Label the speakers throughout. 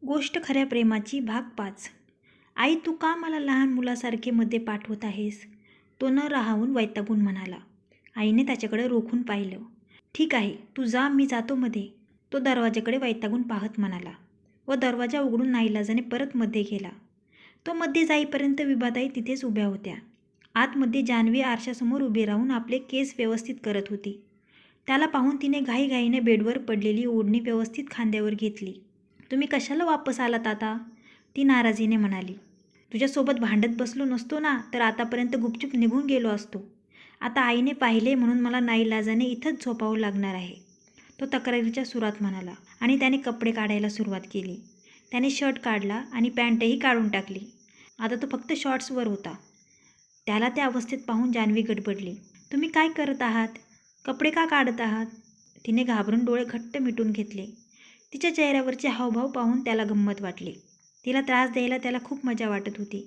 Speaker 1: गोष्ट खऱ्या प्रेमाची भाग 5. आई, तू का मला लहान मुलासारखे मध्ये पाठवत आहेस? तो न राहावून वैतागून म्हणाला. आईने त्याच्याकडे रोखून पाहिलं. ठीक आहे, तू जा, मी जातो मध्ये. तो दरवाजाकडे वैतागून पाहत म्हणाला व दरवाजा उघडून नाईलाजाने परत मध्ये गेला. तो मध्ये जाईपर्यंत विभाताई तिथेच उभ्या होत्या. आतमध्ये जान्हवी आरशासमोर उभी राहून आपले केस व्यवस्थित करत होती. त्याला पाहून तिने घाईघाईने बेडवर पडलेली ओढणी व्यवस्थित खांद्यावर घेतली. तुम्ही कशाला वापस आलात आता? ती नाराजीने म्हणाली. तुझ्यासोबत भांडत बसलो नसतो ना तर आतापर्यंत गुपचूप निघून गेलो असतो. आता आईने पाहिले म्हणून मला नाईलाजाने इथंच झोपावं लागणार आहे, तो तक्रारीच्या सुरात म्हणाला आणि त्याने कपडे काढायला सुरुवात केली. त्याने शर्ट काढला आणि पॅन्टही काढून टाकली. आता तो फक्त शॉर्ट्सवर होता. त्याला त्या अवस्थेत पाहून जान्हवी गडबडली. तुम्ही काय करत आहात? कपडे का काढत आहात? तिने घाबरून डोळे घट्ट मिटून घेतले. तिच्या चेहऱ्यावरचे हावभाव पाहून त्याला गंमत वाटली. तिला त्रास द्यायला त्याला खूप मजा वाटत होती.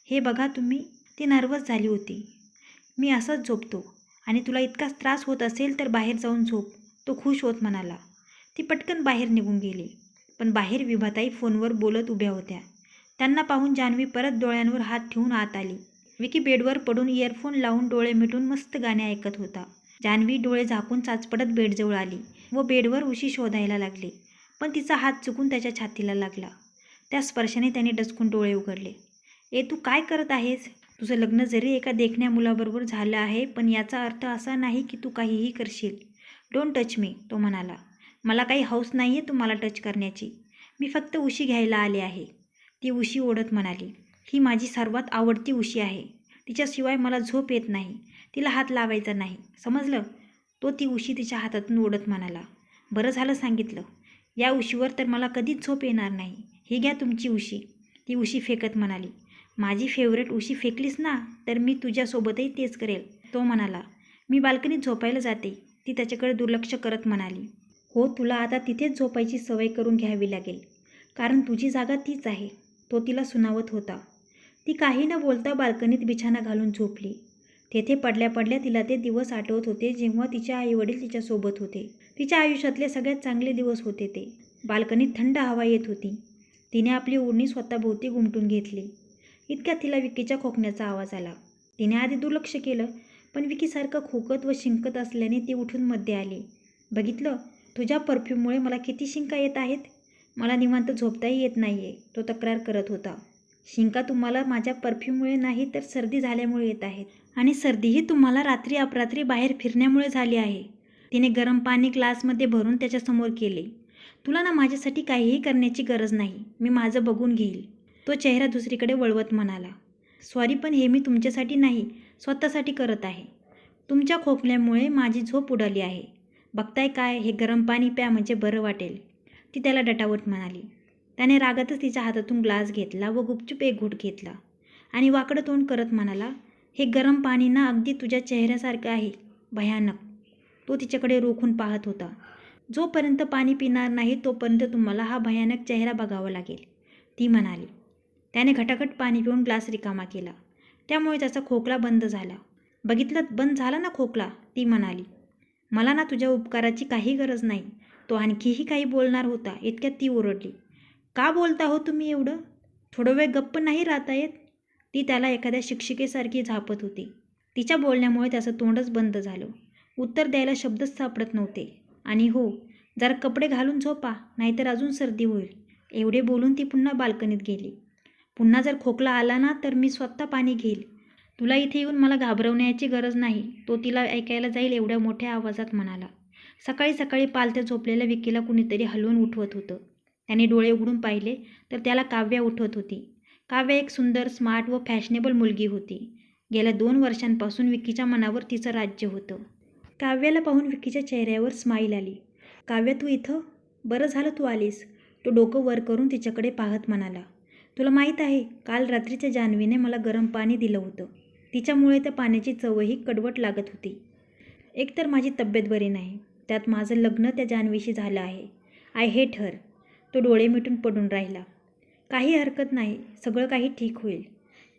Speaker 1: हे बघा तुम्ही, ती नर्वस झाली होती. मी असाच झोपतो आणि तुला इतकाच त्रास होत असेल तर बाहेर जाऊन झोप, तो खुश होत म्हणाला. ती पटकन बाहेर निघून गेली. पण बाहेर विभाताई फोनवर बोलत उभ्या होत्या. त्यांना पाहून जान्हवी परत डोळ्यांवर हात ठेवून आत आली. विकी बेडवर पडून इयरफोन लावून डोळे मिटून मस्त गाणे ऐकत होता. जान्हवी डोळे झाकून चाचपडत बेडजवळ आली व बेडवर उशी शोधायला लागली. पण तिचा हात चुकून त्याच्या छातीला लागला. त्या स्पर्शाने त्याने डचकून डोळे उघडले. तू काय करत आहेस? तुझं लग्न जरी एका देखण्या मुलाबरोबर झालं आहे, पण याचा अर्थ असा नाही की तू काहीही करशील. डोंट टच मी, तो म्हणाला. मला काही हौस नाही आहे तुम्हाला टच करण्याची. मी फक्त उशी घ्यायला आले आहे. ती उशी ओढत म्हणाली. ही माझी सर्वात आवडती उशी आहे. तिच्याशिवाय मला झोप येत नाही. तिला हात लावायचा नाही, समजलं? तो ती उशी तिच्या हातातून ओढत म्हणाला. बरं झालं सांगितलं. या उशीवर तर मला कधीच झोप येणार नाही. ही घ्या तुमची उशी, ती उशी फेकत म्हणाली. माझी फेवरेट उशी फेकलीस ना तर मी तुझ्यासोबतही तेच करेल, तो म्हणाला. मी बाल्कनीत झोपायला जाते, ती त्याच्याकडे दुर्लक्ष करत म्हणाली. हो, तुला आता तिथेच झोपायची सवय करून घ्यावी लागेल, कारण तुझी जागा तीच आहे, तो तिला सुनावत होता. ती काही न बोलता बाल्कनीत बिछाना घालून झोपली. तेथे पडल्या पडल्या तिला ते दिवस आठवत होते जेव्हा तिचे आईवडील तिच्यासोबत होते. तिच्या आयुष्यातले सगळ्यात चांगले दिवस होते ते. बाल्कनीत थंड हवा येत होती. तिने आपली ओढणी स्वतःभोवती गुमटून घेतली. इतक्यात तिला विकीच्या खोकण्याचा आवाज आला. तिने आधी दुर्लक्ष केलं, पण विकीसारखं खोकत व शिंकत असल्याने ती उठून मध्ये आली. बघितलं, तुझ्या परफ्यूममुळे मला किती शिंका येत आहेत. मला निवांत झोपताही येत नाहीये, तो तक्रार करत होता. शिंका तुम्हाला माझ्या परफ्यूममुळे नाही तर सर्दी झाल्यामुळे येत आहेत, आणि सर्दीही तुम्हाला रात्री अपरात्री बाहेर फिरण्यामुळे झाली आहे. तिने गरम पाणी ग्लासमध्ये भरून त्याच्यासमोर केले. तुला ना माझ्यासाठी काहीही करण्याची गरज नाही, मी माझं बघून घेईल, तो चेहरा दुसरीकडे वळवत म्हणाला. सॉरी, पण हे मी तुमच्यासाठी नाही, स्वतःसाठी करत आहे. तुमच्या खोकल्यामुळे माझी झोप उडाली आहे. बघताय काय, हे गरम पाणी प्या म्हणजे बरं वाटेल, ती त्याला डटावत म्हणाली. त्याने रागातच तिच्या हातातून ग्लास घेतला व गुपचूप एक घूट घेतला आणि वाकडं तोंड करत म्हणाला. हे गरम पाणी ना अगदी तुझ्या चेहऱ्यासारखं आहे, भयानक. तो तिच्याकडे रोखून पाहत होता. जोपर्यंत पाणी पिणार नाही तोपर्यंत तुम्हाला हा भयानक चेहरा बघावा लागेल, ती म्हणाली. त्याने घटाघट पाणी पिऊन ग्लास रिकामा केला. त्यामुळे त्याचा खोकला बंद झाला. बघितलं, बंद झाला ना खोकला, ती म्हणाली. मला ना तुझ्या उपकाराची काही गरज नाही, तो आणखीही काही बोलणार होता. इतक्यात ती ओरडली. का बोलता हो तुम्ही एवढं? थोडं वेळ गप्प नाही राहता येत? ती त्याला एखाद्या शिक्षिकेसारखी झापत होती. तिच्या बोलण्यामुळे त्याचं तोंडच बंद झालं. उत्तर द्यायला शब्दच सापडत नव्हते. आणि हो, जरा कपडे घालून झोपा, नाहीतर अजून सर्दी होईल, एवढे बोलून ती पुन्हा बाल्कनीत गेली. पुन्हा जर खोकला आला ना तर मी स्वतः पाणी घेईल. तुला इथे येऊन मला घाबरवण्याची गरज नाही, तो तिला ऐकायला जाईल एवढ्या मोठ्या आवाजात म्हणाला. सकाळी सकाळी पालत्या झोपलेल्या विकीला कुणीतरी हलवून उठवत होतं. त्याने डोळे उघडून पाहिले तर त्याला काव्या उठवत होती. काव्या एक सुंदर, स्मार्ट व फॅशनेबल मुलगी होती. गेल्या 2 वर्षांपासून विकीच्या मनावर तिचं राज्य होतं. काव्याला पाहून विकीच्या चेहऱ्यावर स्माईल आली. काव्या, तू इथं? बरं झालं तू आलीस, तो डोकं वर करून तिच्याकडे पाहत म्हणाला. तुला माहीत आहे, काल रात्रीच्या जान्हवीने मला गरम पाणी दिलं होतं. तिच्यामुळे त्या पाण्याची चवही कडवट लागत होती. एकतर माझी तब्येत बरी नाही, त्यात माझं लग्न त्या जान्हवीशी झालं आहे. I hate her. तो डोळे मिटून पडून राहिला. काही हरकत नाही, सगळं काही ठीक होईल,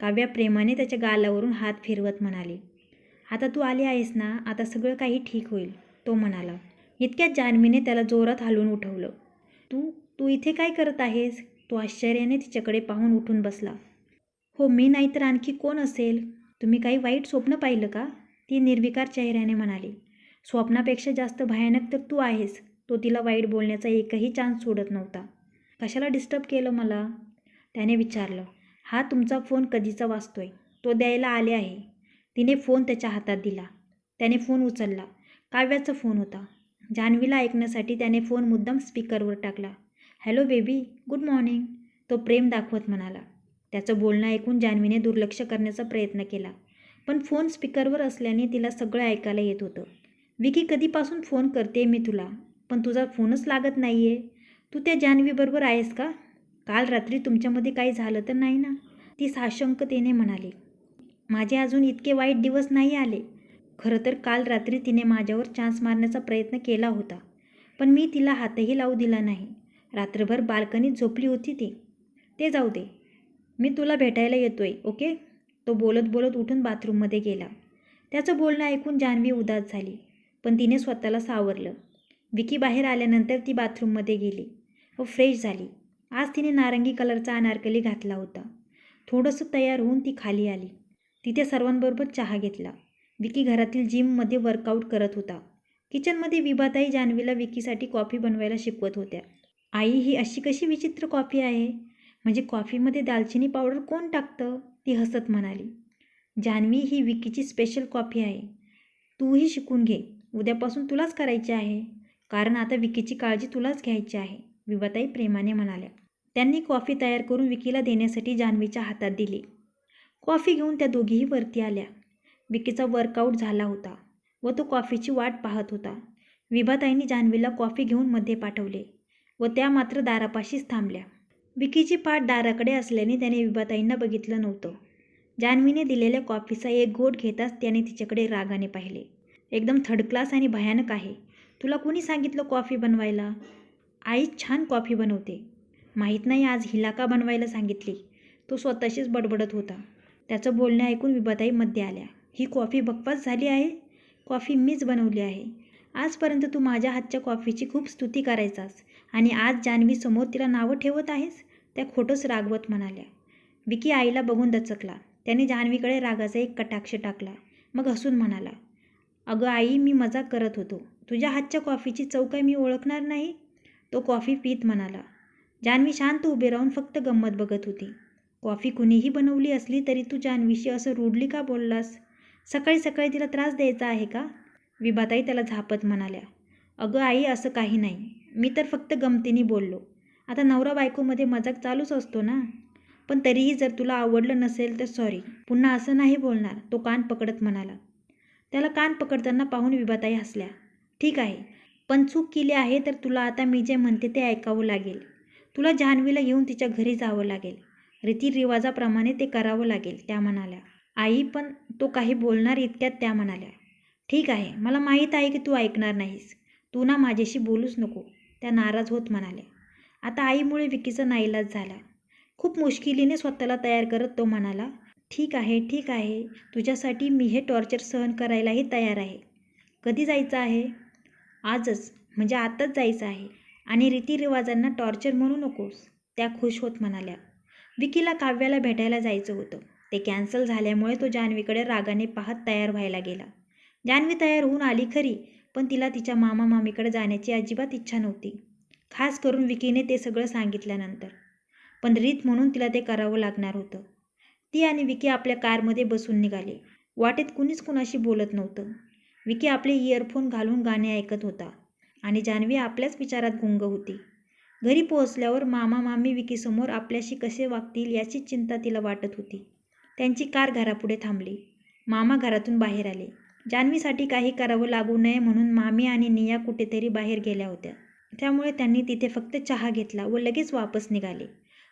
Speaker 1: काव्या प्रेमाने त्याच्या गालावरून हात फिरवत म्हणाली. आता तू आली आहेस ना, आता सगळं काही ठीक होईल, तो म्हणाला. इतक्यात जान्हवीने त्याला जोरात हलवून उठवलं. तू तू इथे काय करत आहेस? तो आश्चर्याने तिच्याकडे पाहून उठून बसला. हो, मी नाही तर आणखी कोण असेल? तुम्ही काही वाईट स्वप्न पाहिलं का? ती निर्विकार चेहऱ्याने म्हणाली. स्वप्नापेक्षा जास्त भयानक तर तू आहेस. तो तिला वाईट बोलण्याचा एकही चान्स सोडत नव्हता. कशाला डिस्टर्ब केलं मला? त्याने विचारलं. हा तुमचा फोन कधीचा वाजतोय, तो द्यायला आले आहे. तिने फोन त्याच्या हातात दिला. त्याने फोन उचलला. काव्याचा फोन होता. जान्हवीला ऐकण्यासाठी त्याने फोन मुद्दाम स्पीकरवर टाकला. हॅलो बेबी, गुड मॉर्निंग, तो प्रेम दाखवत म्हणाला. त्याचं बोलणं ऐकून जान्हवीने दुर्लक्ष करण्याचा प्रयत्न केला, पण फोन स्पीकरवर असल्याने तिला सगळं ऐकायला येत होतं. विकी, कधीपासून फोन करते मी तुला, पण तुझा फोनच लागत नाही आहे. तू त्या जान्हवीबरोबर आहेस का? काल रात्री तुमच्यामध्ये काही झालं तर नाही ना? ती साशंकतेने म्हणाली. माझे अजून इतके वाईट दिवस नाही आले. खरं तर काल रात्री तिने माझ्यावर चान्स मारण्याचा प्रयत्न केला होता, पण मी तिला हातही लावू दिला नाही. रात्रभर बाल्कनीत झोपली होती ती. ते जाऊ दे, मी तुला भेटायला येतोय, ओके? तो बोलत बोलत उठून बाथरूममध्ये गेला. त्याचं बोलणं ऐकून जान्हवी उदास झाली, पण तिने स्वतःला सावरलं. विकी बाहेर आल्यानंतर ती बाथरूममध्ये गेली व फ्रेश झाली. आज तिने नारंगी कलरचा अनारकली घातला होता. थोडंसं तयार होऊन ती खाली आली. तिथे सर्वांबरोबर चहा घेतला. विकी घरातील जिममध्ये वर्कआउट करत होता. किचनमध्ये विभाताई जान्हवीला विकीसाठी कॉफी बनवायला शिकवत होत्या. आई, ही अशी कशी विचित्र कॉफी आहे? म्हणजे कॉफीमध्ये दालचिनी पावडर कोण टाकतं? ती हसत म्हणाली. जान्हवी, ही विकीची स्पेशल कॉफी आहे. तूही शिकून घे. उद्यापासून तुलाच करायची आहे, कारण आता विकीची काळजी तुलाच घ्यायची आहे, विभाताई प्रेमाने म्हणाल्या. त्यांनी कॉफी तयार करून विकीला देण्यासाठी जान्हवीच्या हातात दिली. कॉफी घेऊन त्या दोघीही वरती आल्या. विकीचा वर्कआउट झाला होता व तो कॉफीची वाट पाहत होता. विभाताईंनी जान्हवीला कॉफी घेऊन मध्ये पाठवले व त्या मात्र दारापाशीच थांबल्या. विकीची पाठ दाराकडे असल्याने त्याने विभाताईंना बघितलं नव्हतं. जान्हवीने दिलेल्या कॉफीचा एक घोट घेताच त्याने तिच्याकडे रागाने पाहिले. एकदम थर्ड क्लास आणि भयानक आहे. तुला कोणी सांगितलं कॉफी बनवायला? आई छान कॉफी बनवते. माहीत नाही आज हिला का बनवायला सांगितली, तो स्वतःशीच बडबडत होता. त्याचं बोलणं ऐकून विभाताई मध्ये आल्या. ही कॉफी बकवास झाली आहे. कॉफी मीच बनवली आहे. आजपर्यंत तू माझ्या हातच्या कॉफीची खूप स्तुती करायचास आणि आज जान्हवीसमोर तिला नावं ठेवत आहेस? त्या खोटंच रागवत म्हणाल्या. विकी आईला बघून दचकला. त्याने जान्हवीकडे रागाचा एक कटाक्ष टाकला, मग हसून म्हणाला. अगं आई, मी मजाक करत होतो. तुझ्या हातच्या कॉफीची चव काय मी ओळखणार नाही? तो कॉफी पीत म्हणाला. जान्हवी शांत उभी राहून फक्त गंमत बघत होती. कॉफी कुणीही बनवली असली तरी तू जान्हवीशी असं रूडली का बोललास? सकाळी सकाळी तिला त्रास द्यायचा आहे का? विभाताई त्याला झापत म्हणाल्या. अगं आई, असं काही नाही. मी तर फक्त गमतीने बोललो. आता नवरा बायकोमध्ये मजाक चालूच असतो ना. पण तरीही जर तुला आवडलं नसेल तर सॉरी, पुन्हा असं नाही बोलणार, तो कान पकडत म्हणाला. त्याला कान पकडताना पाहून विभाताई हसल्या. ठीक आहे, पण चूक केली आहे तर तुला आता मी जे म्हणते ते ऐकावं लागेल. तुला जान्हवीला घेऊन तिच्या घरी जावं लागेल. रीतिरिवाजाप्रमाणे ते करावं लागेल, त्या म्हणाल्या. आई, पण तो काही बोलणार इतक्यात त्या म्हणाल्या. ठीक आहे, मला माहीत आहे की तू ऐकणार नाहीस. तू ना माझ्याशी बोलूच नको, त्या नाराज होत म्हणाल्या. आता आईमुळे विकीचा नाईलाज झाला. खूप मुश्किलीने स्वतःला तयार करत तो म्हणाला. ठीक आहे, ठीक आहे, तुझ्यासाठी मी हे टॉर्चर सहन करायलाही तयार आहे. कधी जायचं आहे? आजच, म्हणजे आताच जायचं आहे. आणि रीतिरिवाजांना टॉर्चर म्हणू नकोस, त्या खुश होत म्हणाल्या. विकीला काव्याला भेटायला जायचं होतं. ते कॅन्सल झाल्यामुळे तो जान्हवीकडे रागाने पाहत तयार व्हायला गेला. जान्हवी तयार होऊन आली खरी, पण तिला तिच्या मामा मामीकडे जाण्याची अजिबात इच्छा नव्हती, खास करून विकीने ते सगळं सांगितल्यानंतर. पण रीत म्हणून तिला ते करावं लागणार होतं. ती आणि विकी आपल्या कारमध्ये बसून निघाले. वाटेत कुणीच कुणाशी बोलत नव्हतं. विकी आपले इयरफोन घालून गाणे ऐकत होता आणि जान्हवी आपल्याच विचारात गुंग होती. घरी पोहोचल्यावर मामा मामी विकीसमोर आपल्याशी कसे वागतील याचीच चिंता तिला वाटत होती. त्यांची कार घरापुढे थांबली. मामा घरातून बाहेर आले. जान्हवीसाठी काही करावं लागू नये म्हणून मामी आणि निया कुठेतरी बाहेर गेल्या होत्या. त्यामुळे त्यांनी तिथे फक्त चहा घेतला व लगेच वापस निघाले.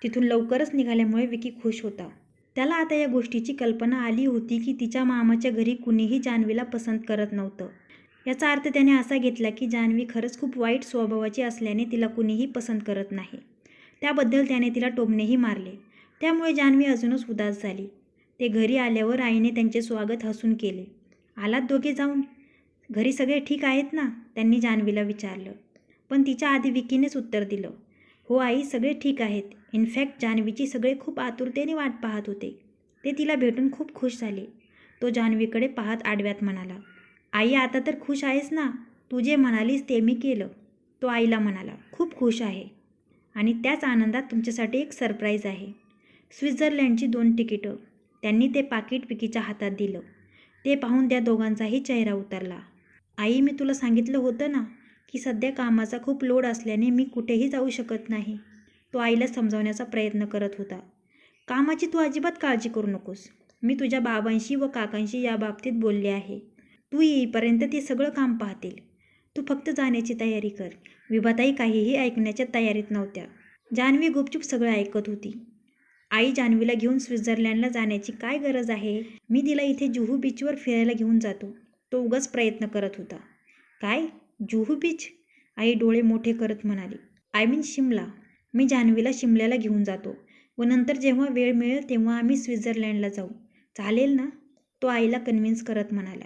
Speaker 1: तिथून लवकरच निघाल्यामुळे विकी खुश होता. त्याला आता या गोष्टीची कल्पना आली होती की तिच्या मामाच्या घरी कुणीही जान्हवीला पसंत करत नव्हतं. याचा अर्थ त्याने असा घेतला की जान्हवी खरंच खूप वाईट स्वभावाची असल्याने तिला कुणीही पसंत करत नाही. त्याबद्दल त्याने तिला टोमणेही मारले. त्यामुळे जान्हवी अजूनच उदास झाली. ते घरी आल्यावर आईने त्यांचे स्वागत हसून केले. आलात दोघे जाऊन? घरी सगळे ठीक आहेत ना, त्यांनी जान्हवीला विचारलं. पण तिच्या आधी विकीनेच उत्तर दिलं. हो आई, सगळे ठीक आहेत. इनफॅक्ट जान्हवीची सगळे खूप आतुरतेने वाट पाहत होते. ते तिला भेटून खूप खुश झाले. तो जान्हवीकडे पाहत आडव्यात म्हणाला, आई आता तर खुश आहेस ना? तू जे म्हणालीस ते मी केलं. तो आईला म्हणाला, खूप खुश आहे. आणि त्याच आनंदात तुमच्यासाठी एक सरप्राईज आहे. स्वित्झर्लंडची 2 तिकीटं. त्यांनी ते पाकीट विकीच्या हातात दिलं. ते पाहून त्या दोघांचाही चेहरा उतरला. आई मी तुला सांगितलं होतं ना की सध्या कामाचा खूप लोड असल्याने मी कुठेही जाऊ शकत नाही. तो आईला समजावण्याचा प्रयत्न करत होता. कामाची तू अजिबात काळजी करू नकोस. मी तुझ्या बाबांशी व काकांशी याबाबतीत बोलले आहे. तू येईपर्यंत ते सगळं काम पाहतील. तू फक्त जाण्याची तयारी कर. विभाताई काहीही ऐकण्याच्या तयारीत नव्हत्या. जान्हवी गुपचूप सगळं ऐकत होती. आई जान्हवीला घेऊन स्वित्झर्लंडला जाण्याची काय गरज आहे? मी तिला इथे जुहू बीचवर फिरायला घेऊन जातो. तो उगाच प्रयत्न करत होता. काय? जुहू बीच? आई डोळे मोठे करत म्हणाली, आय मीन शिमला. मी जान्हवीला शिमल्याला घेऊन जातो व नंतर जेव्हा वेळ मिळेल तेव्हा आम्ही स्वित्झर्लंडला जाऊ. चालेल ना? तो आईला कन्व्हिन्स करत म्हणाला.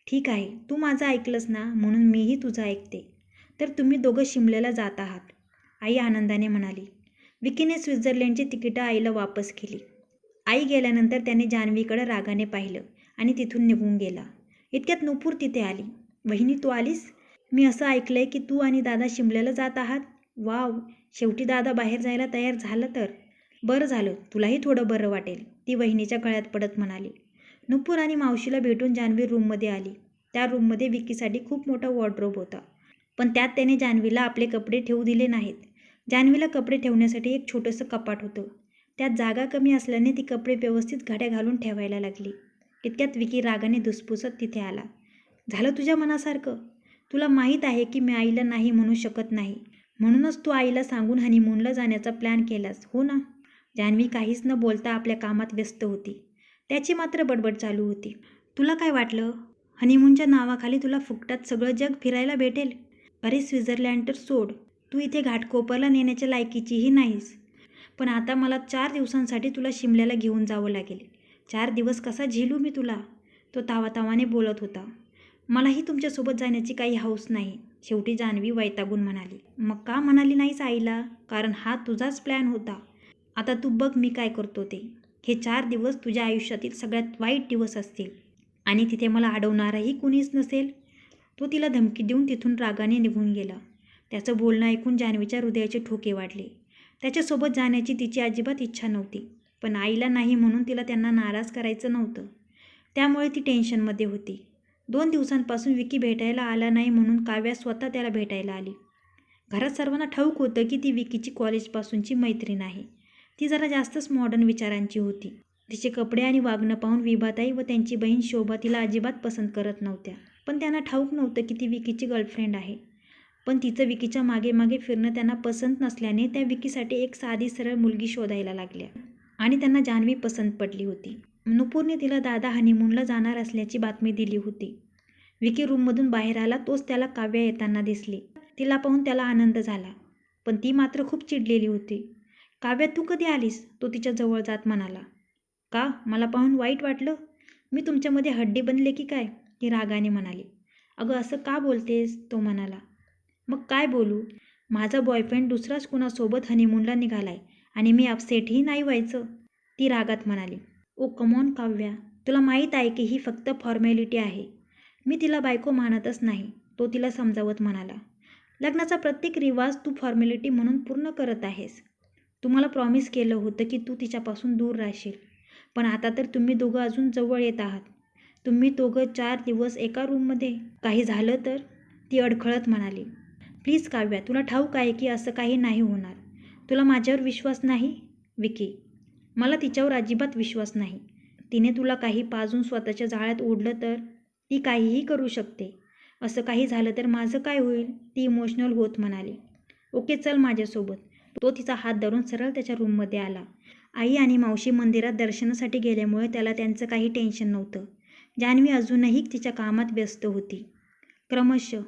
Speaker 1: ठीक आहे, तू माझं ऐकलंस ना म्हणून मीही तुझं ऐकते. तर तुम्ही दोघं शिमल्याला जात आहात, आई आनंदाने म्हणाली. विकीने स्वित्झर्लंडची तिकीटं आईला वापस केली. आई गेल्यानंतर त्याने जान्हवीकडे रागाने पाहिलं आणि तिथून निघून गेला. इतक्यात नुपूर तिथे आली. वहिनी तू आलीस? मी असं ऐकलंय की तू आणि दादा शिमल्याला जात आहात. वाव, शेवटी दादा बाहेर जायला तयार झालं तर. बरं झालं, तुलाही थोडं बरं वाटेल, ती वहिनीच्या गळ्यात पडत म्हणाली. नुपूर आणि मावशीला भेटून जान्हवी रूममध्ये आली. त्या रूममध्ये विकीसाठी खूप मोठा वॉर्डरोब होता. पण त्यात त्याने जान्हवीला आपले कपडे ठेवू दिले नाहीत. जान्हवीला कपडे ठेवण्यासाठी एक छोटंसं कपाट होतं. त्यात जागा कमी असल्याने ती कपडे व्यवस्थित घड्या घालून ठेवायला लागली. इतक्यात विकी रागाने धुसफुसत तिथे आला. झालं तुझ्या मनासारखं? तुला माहीत आहे की मी आईला नाही म्हणू शकत नाही. म्हणूनच तू आईला सांगून हनीमूनला जाण्याचा प्लॅन केलास, हो ना? जान्हवी काहीच न बोलता आपल्या कामात व्यस्त होती. त्याची मात्र बडबड चालू होती. तुला काय वाटलं? हनीमूनच्या नावाखाली तुला फुकटात सगळं जग फिरायला भेटेल? अरे स्वित्झर्लंड तर सोड, तू इथे घाटकोपरला नेण्याच्या लायकीचीही नाहीस. पण आता मला 4 दिवसांसाठी तुला शिमल्याला घेऊन जावं लागेल. 4 दिवस कसा झेलू मी तुला? तो तावातावाने बोलत होता. मलाही तुमच्यासोबत जाण्याची काही हौस नाही, शेवटी जान्हवी वैतागून म्हणाली. मग का म्हणाली नाहीस आईला? कारण हा तुझाच प्लॅन होता. आता तू बघ मी काय करतो ते. हे 4 दिवस तुझ्या आयुष्यातील सगळ्यात वाईट दिवस असतील आणि तिथे मला अडवणारही कुणीच नसेल. तो तिला धमकी देऊन तिथून रागाने निघून गेला. त्याचं बोलणं ऐकून जान्हवीच्या हृदयाचे ठोके वाढले. त्याच्यासोबत जाण्याची तिची अजिबात इच्छा नव्हती, पण आईला नाही म्हणून तिला त्यांना नाराज करायचं नव्हतं. त्यामुळे ती टेन्शनमध्ये होती. 2 दिवसांपासून विकी भेटायला आला नाही म्हणून काव्या स्वतः त्याला भेटायला आली. घरात सर्वांना ठाऊक होतं की ती विकीची कॉलेजपासूनची मैत्रीण आहे. ती जरा जास्तच मॉडर्न विचारांची होती. तिचे कपडे आणि वागणं पाहून विभाताई व त्यांची बहीण शोभा तिला अजिबात पसंत करत नव्हत्या. पण त्यांना ठाऊक नव्हतं की ती विकीची गर्लफ्रेंड आहे. पण तिचं विकीच्या मागे मागे फिरणं त्यांना पसंत नसल्याने त्या विकीसाठी एक साधी सरळ मुलगी शोधायला लागल्या आणि त्यांना जान्हवी पसंत पडली होती. नुपूरने तिला दादा हनीमूनला जाणार असल्याची बातमी दिली होती. विकी रूममधून बाहेर आला तोच त्याला काव्या येताना दिसली. तिला पाहून त्याला आनंद झाला, पण ती मात्र खूप चिडलेली होती. काव्या तू कधी आलीस? तो तिच्या जवळ जात म्हणाला. का? मला पाहून वाईट वाटलं? मी तुमच्यामध्ये हड्डी बनले की काय? ती रागाने म्हणाली. अगं असं का बोलतेस? तो म्हणाला. मग काय बोलू? माझा बॉयफ्रेंड दुसराच कुणासोबत हनीमूनला निघालाय आणि मी अपसेटही नाही व्हायचं, ती रागात म्हणाली. ओ कमॉन काव्या, तुला माहीत आहे की ही फक्त फॉर्मॅलिटी आहे. मी तिला बायको मानतच नाही, तो तिला समजावत म्हणाला. लग्नाचा प्रत्येक रिवाज तू फॉर्मॅलिटी म्हणून पूर्ण करत आहेस. तुम्हाला प्रॉमिस केलं होतं की तू तिच्यापासून दूर राहशील, पण आता तर तुम्ही दोघं अजून जवळ येत आहात. तुम्ही दोघं 4 दिवस एका रूममध्ये. काही झालं तर? ती अडखळत म्हणाली. प्लीज काव्या, तुला ठाऊक आहे की असं काही नाही होणार. तुला माझ्यावर विश्वास नाही? विकी, मला तिच्यावर अजिबात विश्वास नाही. तिने तुला काही पाजून स्वतःच्या जाळ्यात ओढलं तर? ती काहीही करू शकते. असं काही झालं तर माझं काय होईल? ती इमोशनल होत म्हणाली. ओके चल माझ्यासोबत. तो तिचा हात धरून सरळ त्याच्या रूममध्ये आला. आई आणि मावशी मंदिरात दर्शनासाठी गेल्यामुळे त्याला त्यांचं काही टेन्शन नव्हतं. जान्हवी अजूनही तिच्या कामात व्यस्त होती. क्रमशः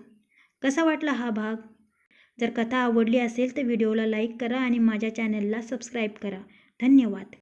Speaker 1: कसा वाटला हा भाग? जर कथा आवडली असेल तर व्हिडिओला लाईक करा आणि माझ्या चॅनलला सबस्क्राईब करा. धन्यवाद.